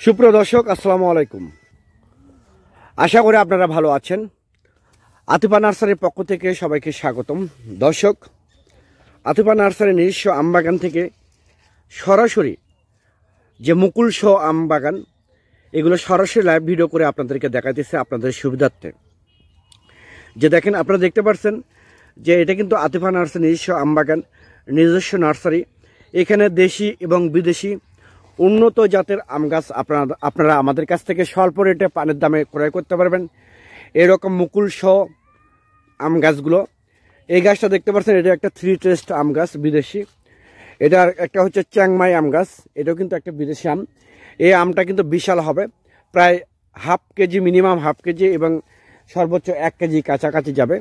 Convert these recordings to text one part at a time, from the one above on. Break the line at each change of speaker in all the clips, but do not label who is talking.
সুপ্রিয় দর্শক, আসসালামু আলাইকুম। আশা করি আপনারা ভালো আছেন। আতিফা নার্সারির পক্ষ থেকে সবাইকে স্বাগতম। দর্শক, আতিফা নার্সারির নিজস্ব আমবাগান থেকে সরাসরি যে মুকুল সহ আমবাগান, এগুলো সরাসরি লাইভ ভিডিও করে আপনাদেরকে দেখাইতেছে আপনাদের সুবিধার্থে। যে দেখেন, আপনারা দেখতে পাচ্ছেন যে এটা কিন্তু আতিফা নার্সারি নিজস্ব আমবাগান, নিজস্ব নার্সারি। এখানে দেশি এবং বিদেশি উন্নত জাতের আম গাছ আপনারা আমাদের কাছ থেকে স্বল্প রেটে পানের দামে ক্রয় করতে পারবেন। এরকম মুকুল সহ আম গাছগুলো, এই গাছটা দেখতে পাচ্ছেন, এটা একটা 3 টেস্ট আম গাছ বিদেশি। এটার একটা হচ্ছে চ্যাংমাই আম গাছ, এটাও কিন্তু একটা বিদেশি আম। এই আমটা কিন্তু বিশাল হবে, প্রায় half KG, minimum half KG এবং সর্বোচ্চ 1 কেজি কাছাকাছি যাবে।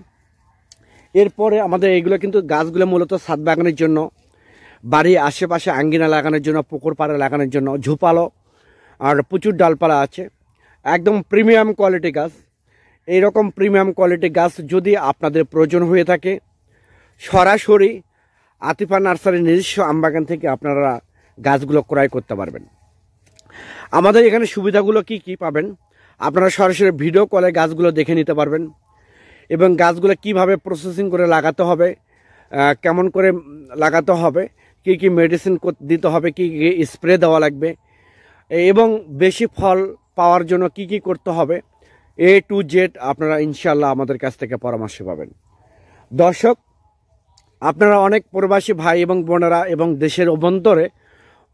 এরপরে আমাদের এইগুলো কিন্তু গাছগুলো মূলত ছাদ বাগানের জন্য, বাড়ির আশেপাশে আঙ্গিনা লাগানোর জন্য, পুকুর পাড়ে লাগানোর জন্য, ঝোপালো আর প্রচুর ডালপালা আছে। একদম প্রিমিয়াম কোয়ালিটি গাছ। এইরকম প্রিমিয়াম কোয়ালিটি গাছ যদি আপনাদের প্রয়োজন হয়ে থাকে, সরাসরি আতিফা নার্সারির নিজস্ব আমবাগান থেকে আপনারা গাছগুলো ক্রয় করতে পারবেন। আমাদের এখানে সুবিধাগুলো কি কি পাবেন, আপনারা সরাসরি ভিডিও কলে গাছগুলো দেখে নিতে পারবেন এবং গাছগুলো কিভাবে প্রসেসিং করে লাগাতে হবে, কেমন করে লাগাতে হবে, কি কি মেডিসিন দিতে হবে, কি কি স্প্রে দেওয়া লাগবে এবং বেশি ফল পাওয়ার জন্য কি কি করতে হবে, A to Z আপনারা ইনশাল্লাহ আমাদের কাছ থেকে পরামর্শ পাবেন। দর্শক, আপনারা অনেক প্রবাসী ভাই এবং বোনেরা এবং দেশের অভ্যন্তরে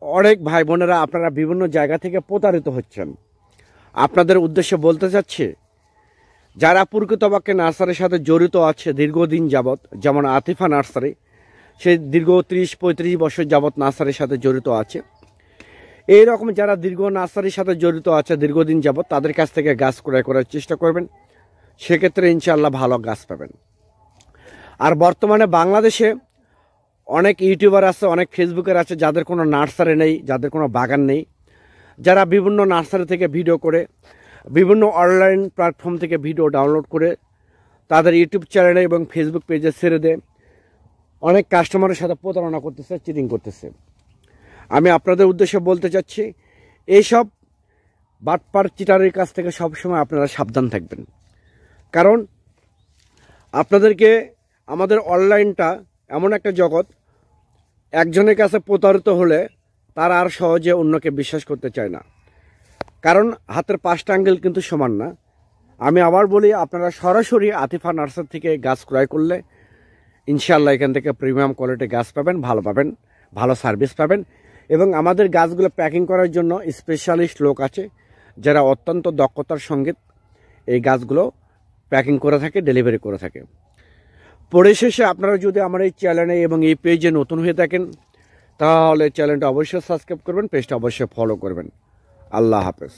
অনেক ভাই বোনেরা আপনারা বিভিন্ন জায়গা থেকে প্রতারিত হচ্ছেন। আপনাদের উদ্দেশ্যে বলতে চাচ্ছি, যারা প্রকৃতপক্ষে নার্সারির সাথে জড়িত আছে দীর্ঘদিন যাবৎ, যেমন আতিফা নার্সারি, সে দীর্ঘ 30-35 বছর যাবৎ নার্সারির সাথে জড়িত আছে। এইরকম যারা নার্সারির সাথে জড়িত আছে দীর্ঘদিন যাবৎ, তাদের কাছ থেকে গাছ ক্রয় করার চেষ্টা করবেন, সেক্ষেত্রে ইনশাআল্লাহ ভালো গাছ পাবেন। আর বর্তমানে বাংলাদেশে অনেক ইউটিউবার আছে, অনেক ফেসবুকার আছে যাদের কোনো নার্সারি নেই, যাদের কোনো বাগান নেই, যারা বিভিন্ন নার্সারি থেকে ভিডিও করে, বিভিন্ন অনলাইন প্ল্যাটফর্ম থেকে ভিডিও ডাউনলোড করে তাদের ইউটিউব চ্যানেলে এবং ফেসবুক পেজে ছেড়ে দেয়, অনেক কাস্টমারের সাথে প্রতারণা করতেছে, চিটিং করতেছে। আমি আপনাদের উদ্দেশ্যে বলতে চাচ্ছি, এইসব বাটপার চিটারের কাছ থেকে সবসময় আপনারা সাবধান থাকবেন। কারণ আপনাদেরকে আমাদের অনলাইনটা এমন একটা জগৎ, একজনের কাছে প্রতারিত হলে তারা আর সহজে অন্যকে বিশ্বাস করতে চায় না, কারণ হাতের 5টা আঙ্গুল কিন্তু সমান না। আমি আবার বলি, আপনারা সরাসরি আতিফা নার্সারি থেকে গাছ ক্রয় করলে ইনশাআল্লাহ এখান থেকে প্রিমিয়াম কোয়ালিটি গাছ পাবেন, ভালো সার্ভিস পাবেন এবং আমাদের গাছগুলো প্যাকিং করার জন্য স্পেশালিস্ট লোক আছে যারা অত্যন্ত দক্ষতার সঙ্গে এই গাছগুলো প্যাকিং করে থাকে, ডেলিভারি করে থাকে। পরিশেষে আপনারা যদি আমার এই চ্যানেলে এবং এই পেজে নতুন হয়ে থাকেন, তাহলে চ্যানেলটা অবশ্যই সাবস্ক্রাইব করবেন, পেজটা অবশ্যই ফলো করবেন। আল্লাহ হাফেজ।